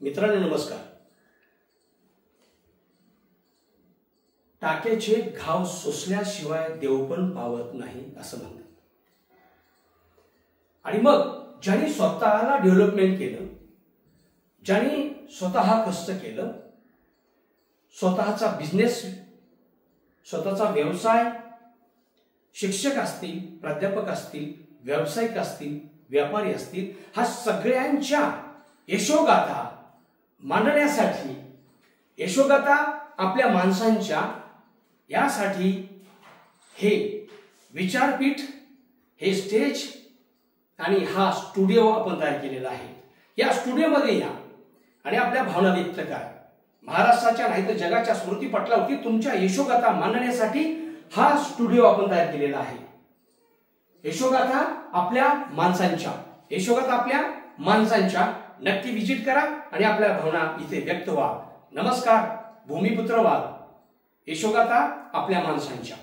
मित्रांनो नमस्कार. टाक्याचे घाव सोसल्याशिवाय देव पण पावत नाही असं म्हणतात. आणि मग ज्यांनी स्वतःला डेव्हलपमेंट केलं, ज्यांनी स्वतः कष्ट केलं, स्वतःचा बिझनेस, स्वतःचा व्यवसाय, शिक्षक असतील, प्राध्यापक असतील, व्यावसायिक असतील, व्यापारी असतील, हा सगळ्यांच्या यशोगाथा मांडण्यासाठी, यशोगाथा आपल्या माणसांच्या यासाठी हे विचारपीठ, हे स्टेज आणि हा स्टुडिओ आपण तयार केलेला आहे. या स्टुडिओमध्ये या आणि आपल्या भावना व्यक्त करा. महाराष्ट्राच्या नाही तर जगाच्या स्मृतीपटलावरती तुमच्या यशोगाथा मांडण्यासाठी हा स्टुडिओ आपण तयार केलेला आहे. यशोगाथा आपल्या माणसांच्या, यशोगाथा आपल्या माणसांच्या. नक्की विजिट करा आणि आपल्या भावना इथे व्यक्त व्हा. नमस्कार. भूमिपुत्र वाघ, यशोगाथा आपल्या माणसांच्या.